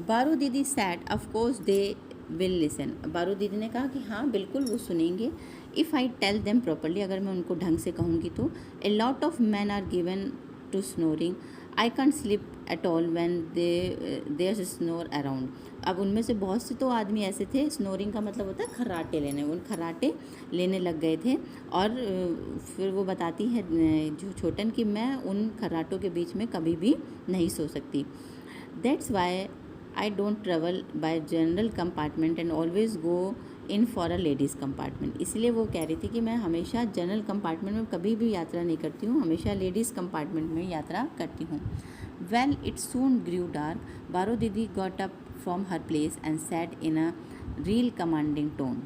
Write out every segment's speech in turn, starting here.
बारू Didi said of course they will listen. Baru Didi ने कहा कि हाँ बिल्कुल वो सुनेंगे। If I tell them properly, अगर मैं उनको ढंग से कहूँगी तो। A lot of man are given to snoring, I can't sleep at all when there snore around. अब उनमें से बहुत से तो आदमी ऐसे थे, स्नोरिंग का मतलब होता है खर्राटे लेने, उन खर्राटे लेने लग गए थे। और फिर वो बताती है जो छोटन कि मैं उन खर्राटों के बीच में कभी भी नहीं सो सकती। That's why I don't travel by general compartment and always go in for a ladies compartment. इसलिए वो कह रही थी कि मैं हमेशा जनरल कंपार्टमेंट में कभी भी यात्रा नहीं करती हूँ, हमेशा लेडीज़ कंपार्टमेंट में यात्रा करती हूँ। Well it soon grew dark, Baro Didi got up from her place and said in a real commanding tone.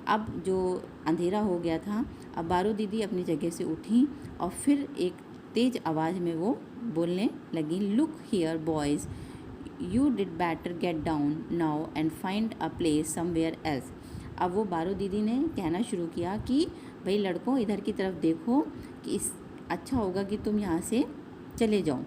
अब जो अंधेरा हो गया था, अब बारो दीदी अपनी जगह से उठी और फिर एक तेज़ आवाज़ में वो बोलने लगी, look here boys, you did better get down now and find a place somewhere else. अब वो बारो दीदी ने कहना शुरू किया कि भाई लड़कों इधर की तरफ देखो, कि इस अच्छा होगा कि तुम यहाँ से चले जाओ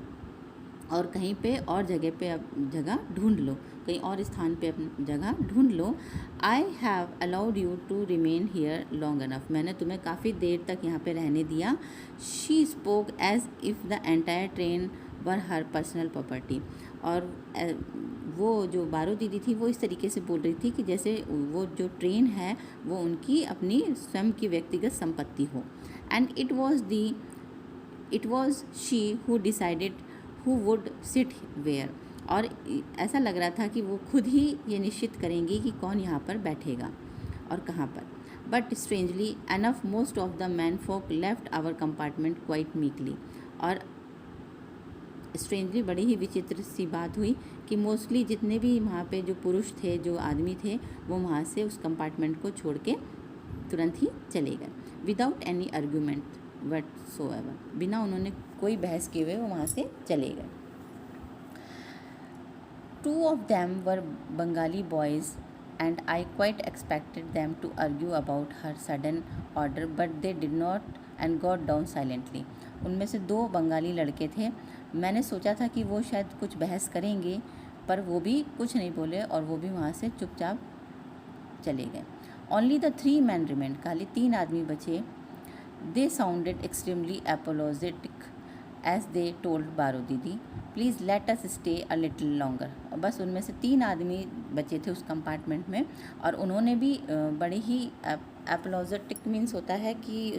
और कहीं पे और जगह पे जगह ढूंढ लो, कहीं और स्थान पे अपनी जगह ढूंढ लो। I have allowed you to remain here long enough, मैंने तुम्हें काफ़ी देर तक यहाँ पे रहने दिया। She spoke as if the entire train were her personal property. और वो जो बारो दीदी थी वो इस तरीके से बोल रही थी कि जैसे वो जो ट्रेन है वो उनकी अपनी स्वयं की व्यक्तिगत संपत्ति हो। And it was she who decided who would sit where, और ऐसा लग रहा था कि वो खुद ही ये निश्चित करेंगी कि कौन यहाँ पर बैठेगा और कहाँ पर। But strangely enough most of the menfolk left our compartment quite meekly. और स्ट्रेंजली बड़ी ही विचित्र सी बात हुई कि मोस्टली जितने भी वहाँ पे जो पुरुष थे, जो आदमी थे, वो वहाँ से उस कंपार्टमेंट को छोड़ के तुरंत ही चले गए। विदाउट एनी आर्ग्यूमेंट वटसोएवर, बिना उन्होंने कोई बहस किए हुए वो वहाँ से चले गए। Two of them were Bengali boys and I quite expected them to argue about her sudden order but they did not and got down silently. उनमें से 2 बंगाली लड़के थे, मैंने सोचा था कि वो शायद कुछ बहस करेंगे, पर वो भी कुछ नहीं बोले और वो भी वहाँ से चुपचाप चले गए। ओनली द 3 मैन रिमेंड, खाली 3 आदमी बचे। They sounded extremely apologetic as they told Baro Didi please let us stay a little longer. बस उनमें से 3 आदमी बचे थे उस कंपार्टमेंट में, और उन्होंने भी बड़े ही एपोलोजेटिक मीन्स होता है कि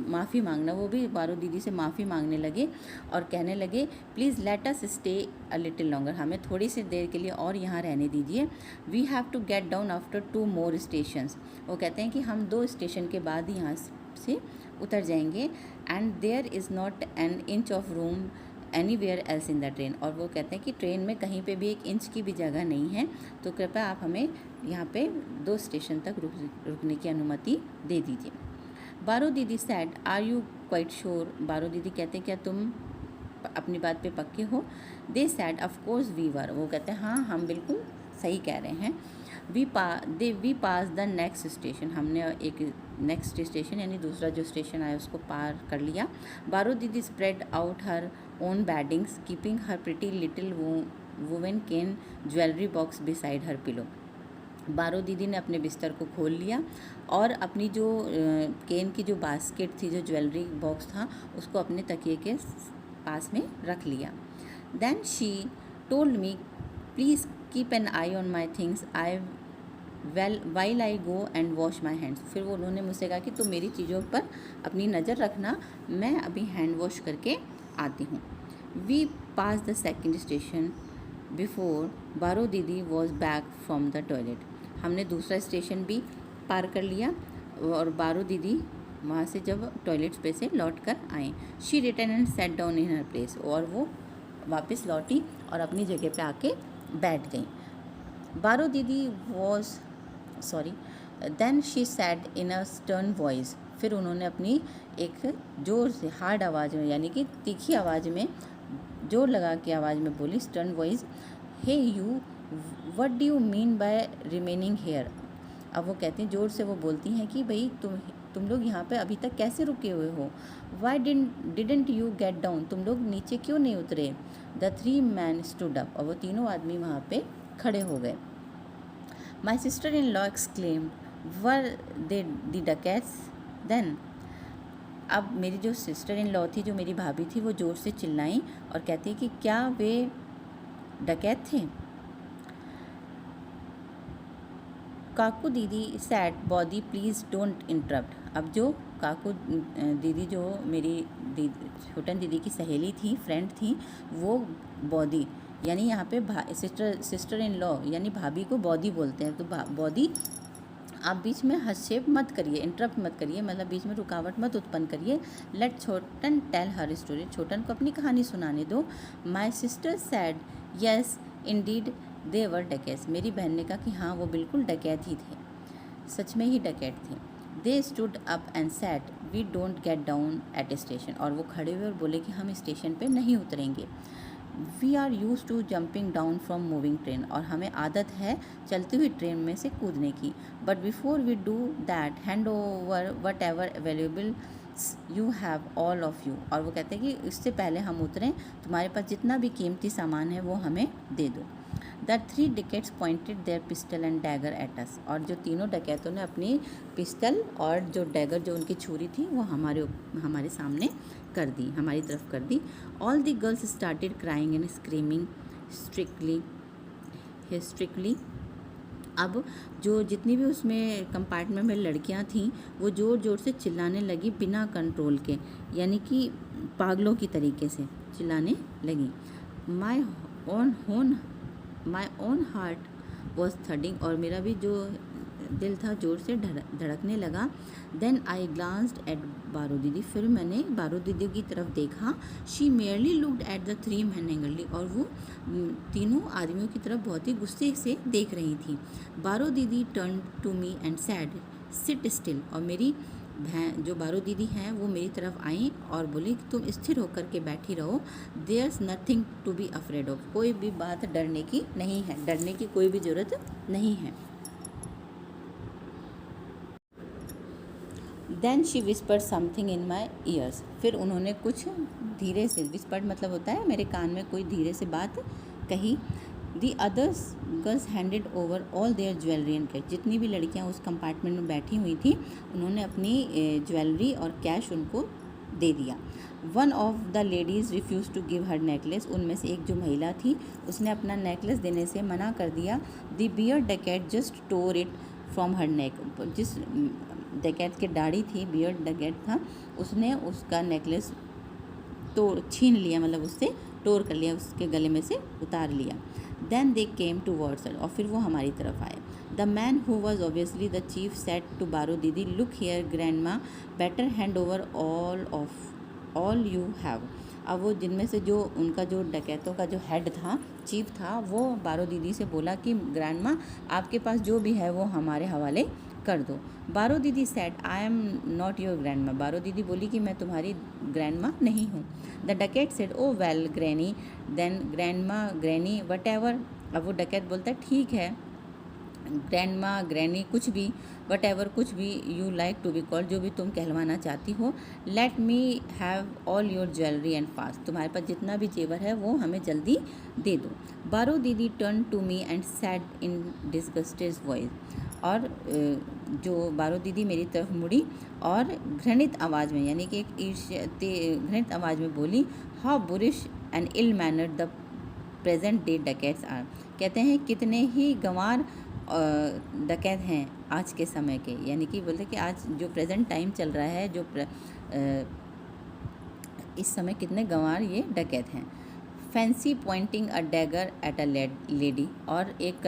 माफ़ी मांगना, वो भी बारो दीदी से माफ़ी मांगने लगे और कहने लगे please let us stay a little longer, हमें थोड़ी सी देर के लिए और यहाँ रहने दीजिए। We have to get down after 2 more stations, वो कहते हैं कि हम 2 स्टेशन के बाद ही यहाँ से उतर जाएंगे। And there is not an inch of room anywhere else in the train, और वो कहते हैं कि ट्रेन में कहीं पे भी 1 इंच की भी जगह नहीं है, तो कृपया आप हमें यहाँ पे 2 स्टेशन तक रुकने की अनुमति दे दीजिए। Baro Didi said are you quite sure, Baro Didi कहते हैं क्या तुम अपनी बात पे पक्के हो। They said of course we were, वो कहते हैं हाँ हम बिल्कुल सही कह रहे हैं। We pass the next station, हमने एक नेक्स्ट स्टेशन यानी दूसरा जो स्टेशन आया उसको पार कर लिया। Baro Didi spread out her own beddings keeping her pretty little women cane jewellery box beside her pillow. Baro Didi ने अपने बिस्तर को खोल लिया और अपनी जो केन की जो बास्केट थी, जो ज्वेलरी बॉक्स था, उसको अपने तकिए के पास में रख लिया। Then she told me please keep an eye on my things I while I go and wash my hands. फिर वो उन्होंने मुझसे कहा कि तुम मेरी चीज़ों पर अपनी नज़र रखना, मैं अभी हैंड वॉश करके आती हूँ। We pass the second station before Baro Didi was back from the toilet, हमने दूसरा स्टेशन भी पार कर लिया और बारो दीदी वहाँ से जब टॉयलेट पे से लौट कर आए। She return and set down in her place, और वो वापस लौटी और अपनी जगह पे आके बैठ गई। Baro Didi was then she said in a stern voice, फिर उन्होंने अपनी एक जोर से हार्ड आवाज़ में यानी कि तीखी आवाज़ में, जोर लगा के आवाज़ में बोली, stern voice, hey you what do you mean by remaining here. अब वो कहती हैं, जोर से वो बोलती हैं कि भाई तुम लोग यहाँ पे अभी तक कैसे रुके हुए हो। Why didn't you get down, तुम लोग नीचे क्यों नहीं उतरे। द 3 मैन स्टूड अप, और वो तीनों आदमी वहाँ पे खड़े हो गए। My sister in law exclaimed, were they the dacoits then. अब मेरी जो सिस्टर इन लॉ थी, जो मेरी भाभी थी, वो ज़ोर से चिल्लाई और कहती कि क्या वे डकैत थे। काकू दीदी सैड, बॉदी प्लीज़ डोंट इंटरप्ट। अब जो काकू दीदी, जो मेरी दीदी, छोटन दीदी की सहेली थी, फ्रेंड थी, वो बॉदी यानी यहाँ पे सिस्टर इन लॉ यानी भाभी को बॉदी बोलते हैं। तो बॉदी, आप बीच में हस्तक्षेप मत करिए, इंटरप्ट मत करिए, मतलब बीच में रुकावट मत उत्पन्न करिए। लेट छोटन टेल हर स्टोरी, छोटन को अपनी कहानी सुनाने दो। My sister said, yes indeed they were dacoits. मेरी बहन ने कहा कि हाँ, वो बिल्कुल डकैत ही थे, सच में ही डकैत थे। They stood up and said, we don't get down at station. और वो खड़े हुए और बोले कि हम स्टेशन पे नहीं उतरेंगे। We are use to jumping down from moving train, और हमें आदत है चलती हुई ट्रेन में से कूदने की। But before we do that, hand over whatever available you have all of you. और वो कहते हैं कि इससे पहले हम उतरें, तुम्हारे पास जितना भी कीमती सामान है वो हमें दे दो। The three dacoits pointed their pistol and dagger at us. और जो तीनों डकैतों ने अपनी पिस्टल और जो डैगर, जो उनकी छुरी थी, वो हमारे सामने कर दी, हमारी तरफ कर दी। All the girls started crying and screaming hysterically. अब जो जितनी भी उसमें कंपार्टमेंट में लड़कियां थीं, वो ज़ोर ज़ोर से चिल्लाने लगी बिना कंट्रोल के, यानी कि पागलों की तरीके से चिल्लाने लगी। माई ओन हार्ट वॉज थर्डिंग, और मेरा भी जो दिल था ज़ोर से धड़कने लगा। देन आई ग्लांस्ड एट बारो दीदी, फिर मैंने बारो दीदी की तरफ देखा। She merely looked at the three man angrily, और वो तीनों आदमियों की तरफ बहुत ही गुस्से से देख रही थी। Baro Didi turn to me and said, sit still. और मेरी बहन, जो बारो दीदी हैं, वो मेरी तरफ आई और बोली कि तुम स्थिर होकर के बैठी रहो। There's nothing to be afraid of, कोई भी बात डरने की नहीं है, डरने की कोई भी ज़रूरत नहीं है। Then she whispered something in my ears, फिर उन्होंने कुछ धीरे से, विस्पर्ड मतलब होता है मेरे कान में कोई धीरे से बात कही। The others girls handed over all their jewellery and cash, जितनी भी लड़कियां उस कंपार्टमेंट में बैठी हुई थी, उन्होंने अपनी ज्वेलरी और कैश उनको दे दिया। One of the ladies refuse to give her necklace, उनमें से एक जो महिला थी, उसने अपना नेकलेस देने से मना कर दिया। The beard dacoit just tore it from her neck, जिस डकैत की दाढ़ी थी, बियर्ड डकैत था, उसने उसका नेकलेस छीन लिया, मतलब उससे टोर कर लिया, उसके गले में से उतार लिया। Then they came towards, और फिर वो हमारी तरफ आए। The man who was obviously the chief said to Baro Didi, look here grandma, better hand over all you have. अब वो जिनमें से जो उनका जो डकैतों का जो हेड था, चीफ था, वो बारो दीदी से बोला कि ग्रैंड माँ, आपके पास जो भी है वो हमारे हवाले कर दो। Baro Didi said, I am not your grand माँ। बारो दीदी बोली कि मैं तुम्हारी ग्रैंड माँ नहीं हूँ। The dacoit said, oh well granny, then grandma, granny, whatever. अब वो डकैत बोलता है ठीक है, ग्रैंड माँ, ग्रैनी, कुछ भी, वट एवर, कुछ भी you like to be called, जो भी तुम कहलवाना चाहती हो। Let me have all your jewellery and fast, तुम्हारे पास जितना भी जेवर है वो हमें जल्दी दे दो। Baro Didi turn to me and said in disgusted voice, और जो बारो दीदी मेरी तरफ मुड़ी और घृणित आवाज़ में, यानी कि एक घृणित आवाज़ में बोली, how boorish and ill mannered the present day dacoits are. कहते हैं कितने ही गंवार डकैत हैं आज के समय के, यानी कि बोलते कि आज जो प्रेजेंट टाइम चल रहा है, जो इस समय कितने गंवार ये डकैत हैं। Fancy pointing a dagger at a lady, और एक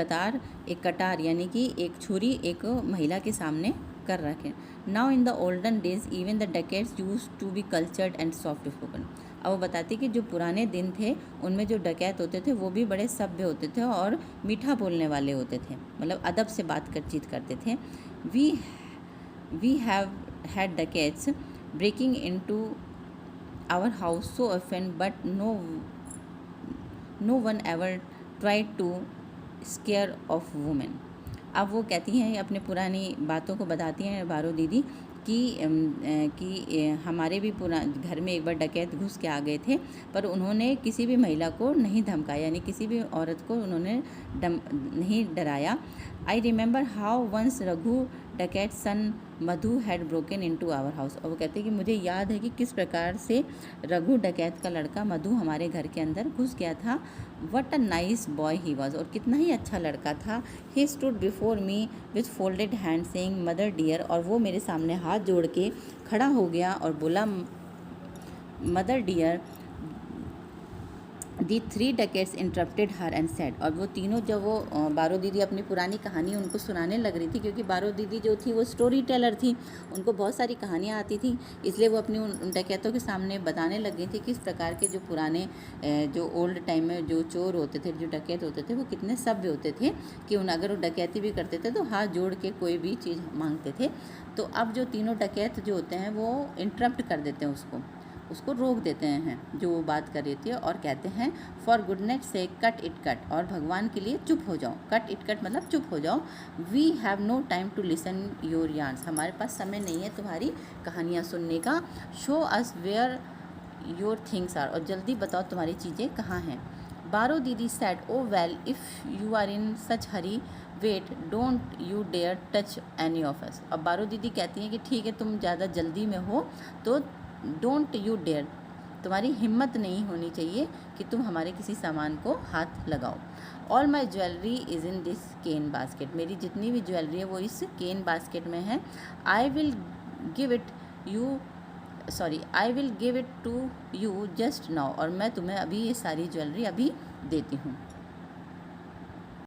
कटार यानी कि एक छुरी एक महिला के सामने कर रखे। Now in the olden days even the dacoits used to be cultured and soft spoken. अब वो बताती कि जो पुराने दिन थे, उनमें जो डकैत होते थे वो भी बड़े सभ्य होते थे और मीठा बोलने वाले होते थे, मतलब अदब से बातचीत करते थे। We have had dacoits breaking into our house so often, but no one ever try to scare off women. अब वो कहती हैं, अपने पुरानी बातों को बताती हैं बारो दीदी, हमारे भी पूरा घर में एक बार डकैत घुस के आ गए थे, पर उन्होंने किसी भी महिला को नहीं धमकाया, यानी किसी भी औरत को उन्होंने नहीं डराया। I remember how once Raghu dacoit son Madhu had broken into our house. और वो कहते हैं कि मुझे याद है कि किस प्रकार से रघु डकैत का लड़का मधु हमारे घर के अंदर घुस गया था। What a nice boy he was, और कितना ही अच्छा लड़का था। He stood before me with folded hand saying mother dear, और वो मेरे सामने हाथ जोड़ के खड़ा हो गया और बोला mother dear. The three dacoits interrupted her and said, और वो तीनों जब वो बारो दीदी अपनी पुरानी कहानी उनको सुनाने लग रही थी, क्योंकि बारो दीदी जो थी वो स्टोरी टेलर थी, उनको बहुत सारी कहानियाँ आती थी, इसलिए वो अपनी उन डकैतों के सामने बताने लग गई थी किस प्रकार के जो पुराने जो ओल्ड टाइम में जो चोर होते थे, जो डकैत होते थे, वो कितने सभ्य होते थे कि अगर वो डकैती भी करते थे तो हाथ जोड़ के कोई भी चीज़ मांगते थे। तो अब जो तीनों डकैत जो होते हैं वो इंटरप्ट कर देते हैं, उसको रोक देते हैं जो वो बात कर रही थी, और कहते हैं फॉर गुडनेस से कट इट कट, और भगवान के लिए चुप हो जाओ। कट इट कट मतलब चुप हो जाओ। We have no time to listen your yarns, हमारे पास समय नहीं है तुम्हारी कहानियाँ सुनने का। Show us where your things are, और जल्दी बताओ तुम्हारी चीज़ें कहाँ हैं। Baro Didi said oh well if you are in such hurry wait don't you dare touch any of us. अब बारो दीदी कहती हैं कि ठीक है, तुम ज़्यादा जल्दी में हो तो डोंट यू डेयर, तुम्हारी हिम्मत नहीं होनी चाहिए कि तुम हमारे किसी सामान को हाथ लगाओ। All my jewellery is in this cane basket, मेरी जितनी भी ज्वेलरी है वो इस केन बास्केट में है। I will give it to you just now, और मैं तुम्हें अभी ये सारी ज्वेलरी अभी देती हूँ।